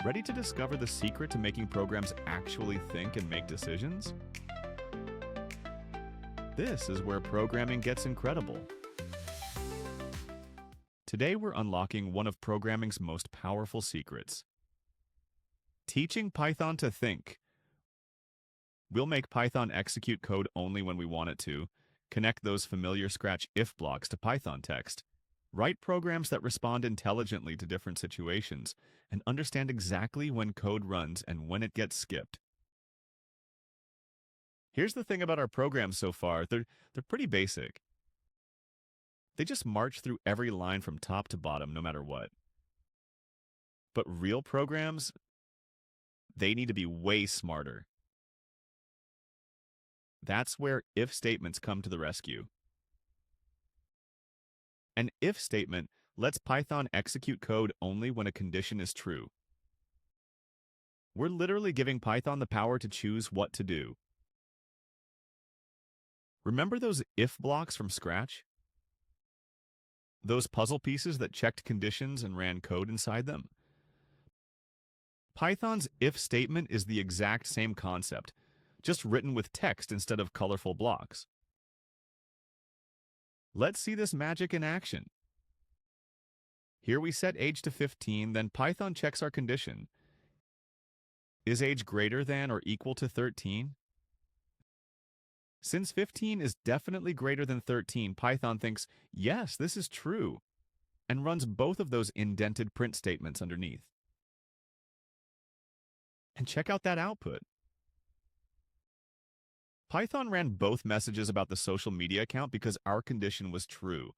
Ready to discover the secret to making programs actually think and make decisions? This is where programming gets incredible. Today we're unlocking one of programming's most powerful secrets. Teaching Python to think. We'll make Python execute code only when we want it to, connect those familiar Scratch if blocks to Python text, write programs that respond intelligently to different situations, and understand exactly when code runs and when it gets skipped. Here's the thing about our programs so far, they're pretty basic. They just march through every line from top to bottom, no matter what. But real programs, they need to be way smarter. That's where if statements come to the rescue. An if statement lets Python execute code only when a condition is true. We're literally giving Python the power to choose what to do. Remember those if blocks from Scratch? Those puzzle pieces that checked conditions and ran code inside them? Python's if statement is the exact same concept, just written with text instead of colorful blocks. Let's see this magic in action. Here we set age to 15, then Python checks our condition. Is age greater than or equal to 13? Since 15 is definitely greater than 13, Python thinks, yes, this is true, and runs both of those indented print statements underneath. And check out that output. Python ran both messages about the social media account because our condition was true,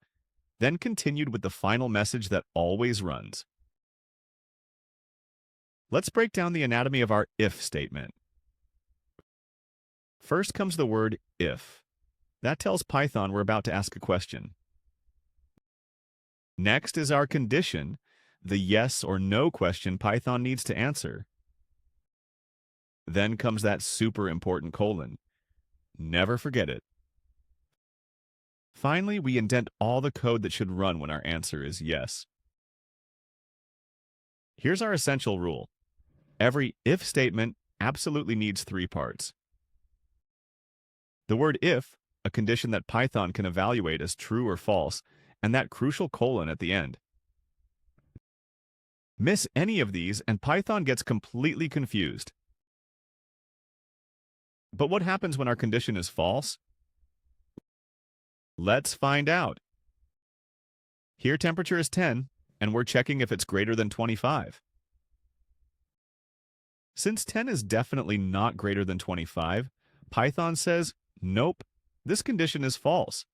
then continued with the final message that always runs. Let's break down the anatomy of our if statement. First comes the word if. That tells Python we're about to ask a question. Next is our condition, the yes or no question Python needs to answer. Then comes that super important colon. Never forget it. Finally, we indent all the code that should run when our answer is yes. Here's our essential rule. Every if statement absolutely needs three parts. The word if, a condition that Python can evaluate as true or false, and that crucial colon at the end. Miss any of these and Python gets completely confused. But what happens when our condition is false? Let's find out. Here temperature is 10, and we're checking if it's greater than 25. Since 10 is definitely not greater than 25, Python says, nope, this condition is false,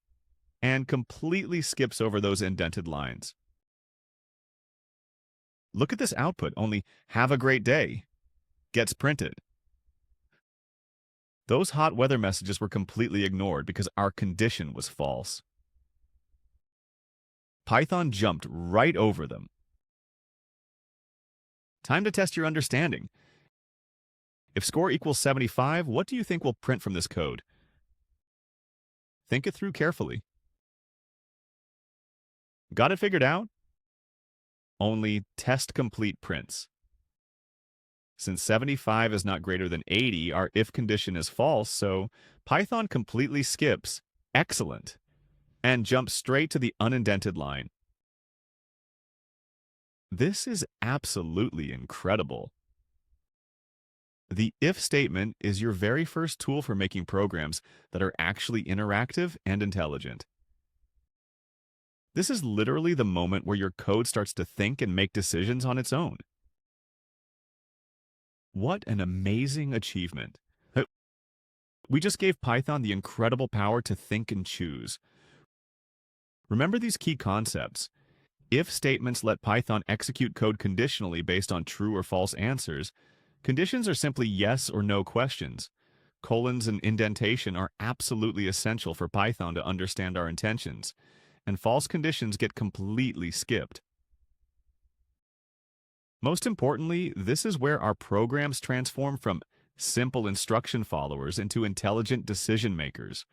and completely skips over those indented lines. Look at this output, only "have a great day" gets printed. Those hot weather messages were completely ignored because our condition was false. Python jumped right over them. Time to test your understanding. If score equals 75, what do you think will print from this code? Think it through carefully. Got it figured out? Only test complete prints. Since 75 is not greater than 80, our if condition is false, so Python completely skips excellent and jumps straight to the unindented line. This is absolutely incredible. The if statement is your very first tool for making programs that are actually interactive and intelligent. This is literally the moment where your code starts to think and make decisions on its own. What an amazing achievement. We just gave Python the incredible power to think and choose. Remember these key concepts. If statements let Python execute code conditionally based on true or false answers. Conditions are simply yes or no questions. Colons and indentation are absolutely essential for Python to understand our intentions, and false conditions get completely skipped. Most importantly, this is where our programs transform from simple instruction followers into intelligent decision makers.